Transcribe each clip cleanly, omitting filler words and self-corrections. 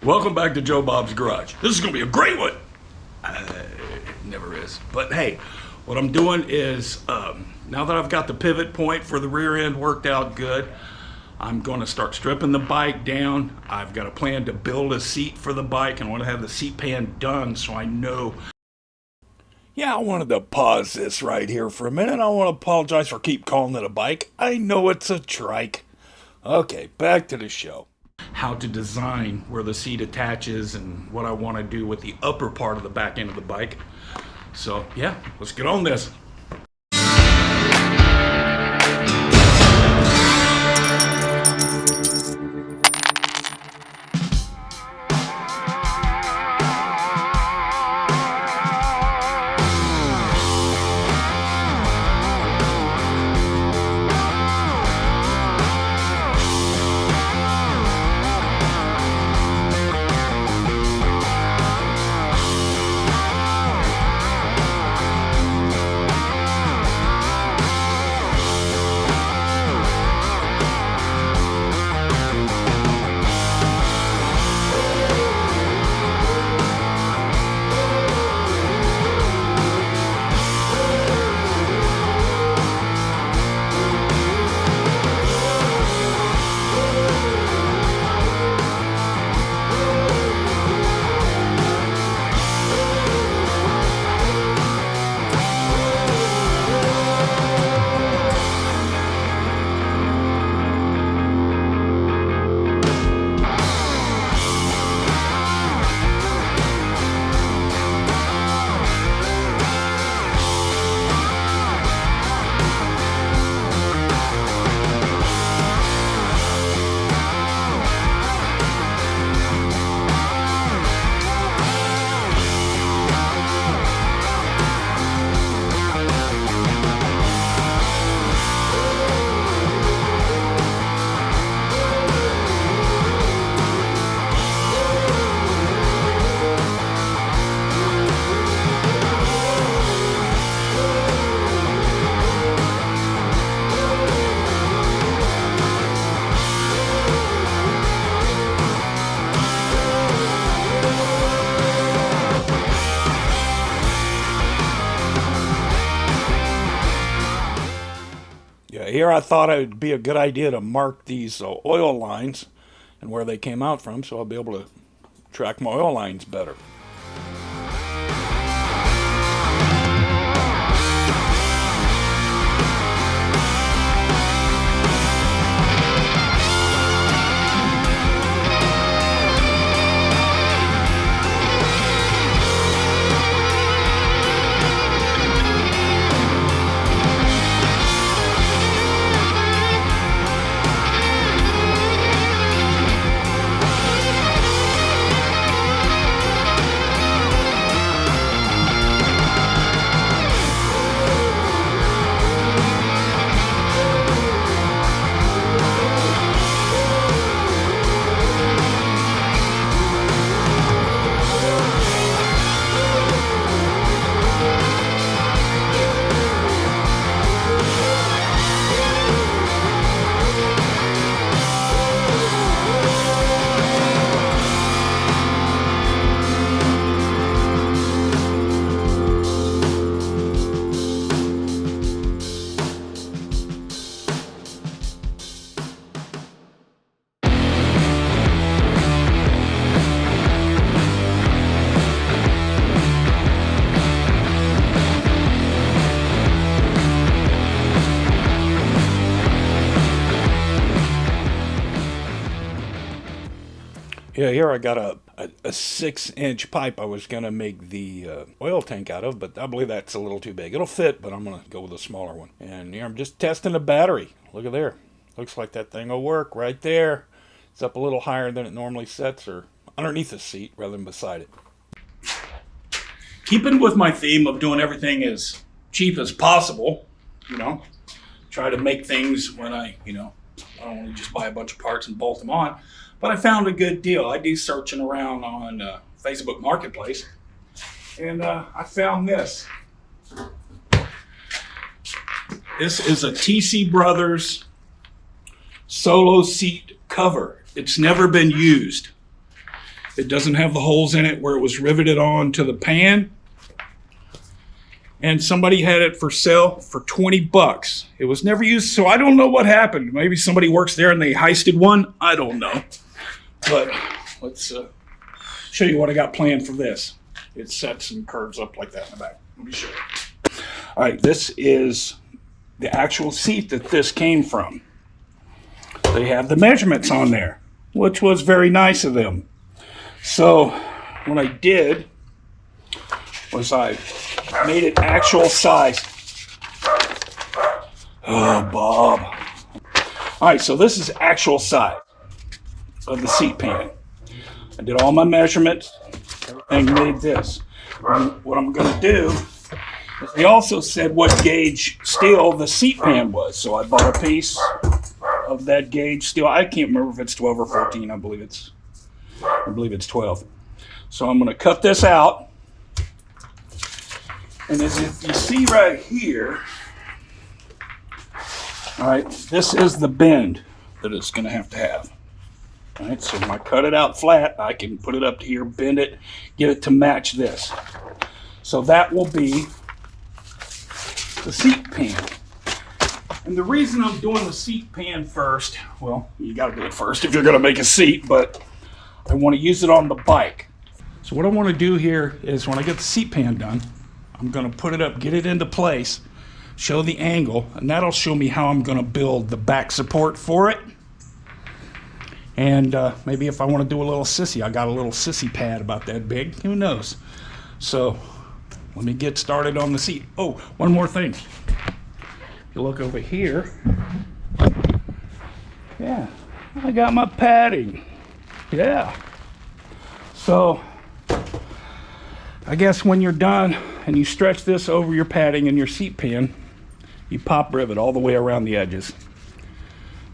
Welcome back to Joe Bob's Garage. This is going to be a great one. It never is. But hey, what I'm doing is, now that I've got the pivot point for the rear end worked out good, I'm going to start stripping the bike down. I've got a plan to build a seat for the bike, and I want to have the seat pan done so I know. Yeah, I wanted to pause this right here for a minute. I want to apologize for keep calling it a bike. I know it's a trike. Okay, back to the show. How to design where the seat attaches and what I want to do with the upper part of the back end of the bike. So yeah, let's get on this. Here I thought it would be a good idea to mark these oil lines and where they came out from, so I'll be able to track my oil lines better. Yeah, here I got a 6-inch pipe I was going to make the oil tank out of, but I believe that's a little too big. It'll fit, but I'm going to go with a smaller one. And here I'm just testing the battery. Look at there. Looks like that thing will work right there. It's up a little higher than it normally sets, or underneath the seat rather than beside it. Keeping with my theme of doing everything as cheap as possible, try to make things when I don't want to just buy a bunch of parts and bolt them on. But I found a good deal. I do searching around on Facebook Marketplace, and I found this. This is a TC Brothers solo seat cover. It's never been used. It doesn't have the holes in it where it was riveted on to the pan. And somebody had it for sale for 20 bucks. It was never used, so I don't know what happened. Maybe somebody works there and they heisted one. I don't know. But let's show you what I got planned for this. It sets and curves up like that in the back. Let me show you. All right, this is the actual seat that this came from. They have the measurements on there, which was very nice of them. So what I did was I made it actual size. Oh, Bob. All right, so this is actual size of the seat pan. I did all my measurements, everything made this. What I'm going to do is they also said what gauge steel the seat pan was. So I bought a piece of that gauge steel. I can't remember if it's 12 or 14. I believe it's 12. So I'm going to cut this out. And as if you see right here, all right, this is the bend that it's going to have. All right, so when I cut it out flat, I can put it up to here, bend it, get it to match this. So that will be the seat pan. And the reason I'm doing the seat pan first, well, you got to do it first if you're going to make a seat, but I want to use it on the bike. So what I want to do here is when I get the seat pan done, I'm going to put it up, get it into place, show the angle, and that'll show me how I'm going to build the back support for it. And maybe if I want to do a little sissy, I got a little sissy pad about that big, who knows. So let me get started on the seat. Oh, one more thing. If you look over here, yeah, I got my padding. Yeah. So I guess when you're done and you stretch this over your padding and your seat pan, you pop rivet all the way around the edges.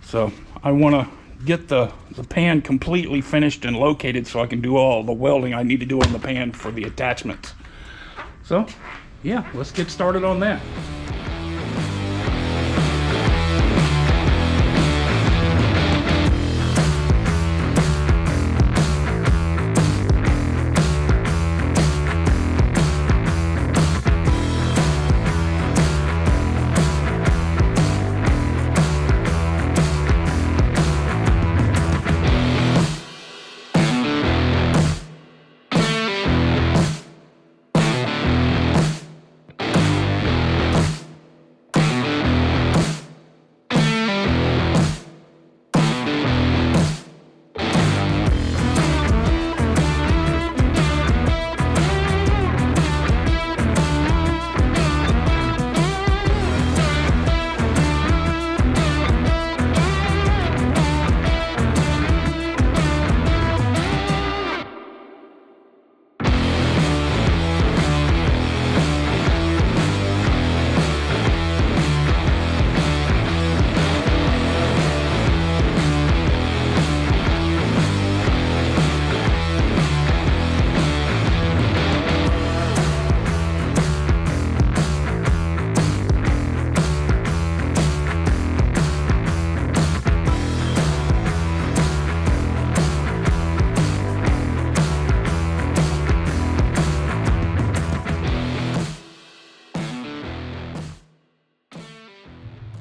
So I want to get the pan completely finished and located so I can do all the welding I need to do on the pan for the attachments. So yeah, let's get started on that.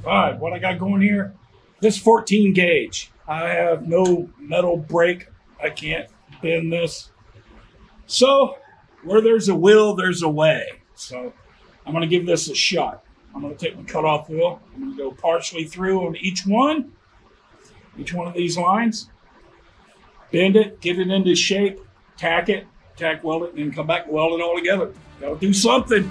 All right, what I got going here, this 14 gauge. I have no metal brake. I can't bend this. So where there's a will, there's a way. So I'm gonna give this a shot. I'm gonna take my cutoff wheel. I'm gonna go partially through on each one of these lines, bend it, get it into shape, tack weld it, and then come back and weld it all together. Gotta do something.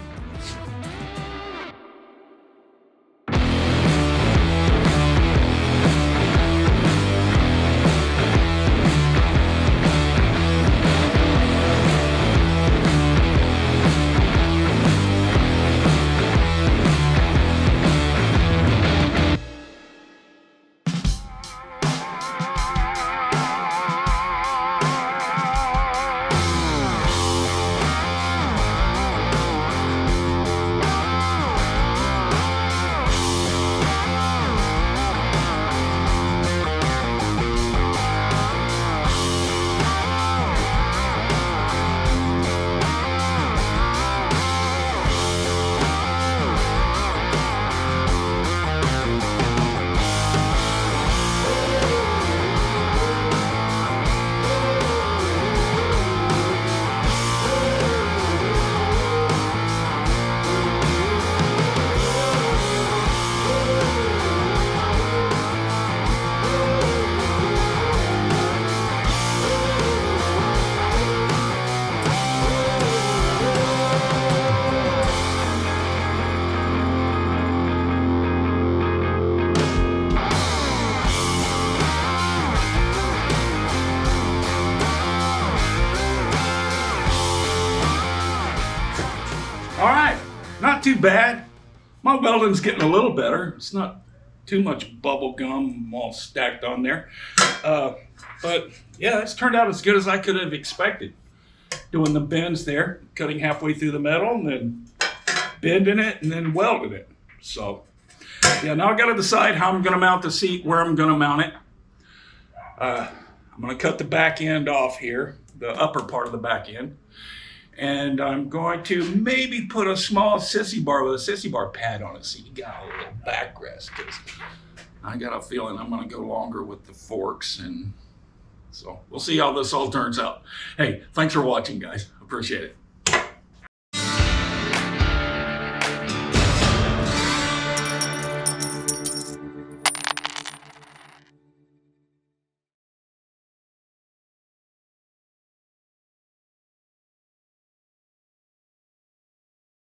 too bad. My welding's getting a little better. It's not too much bubble gum all stacked on there. But yeah, it's turned out as good as I could have expected. Doing the bends there, cutting halfway through the metal and then bending it and then welding it. So yeah, now I got to decide how I'm going to mount the seat, where I'm going to mount it. I'm going to cut the back end off here, the upper part of the back end. And I'm going to maybe put a small sissy bar with a sissy bar pad on it so you got a little backrest. Because I got a feeling I'm going to go longer with the forks. And so we'll see how this all turns out. Hey, thanks for watching, guys. Appreciate it.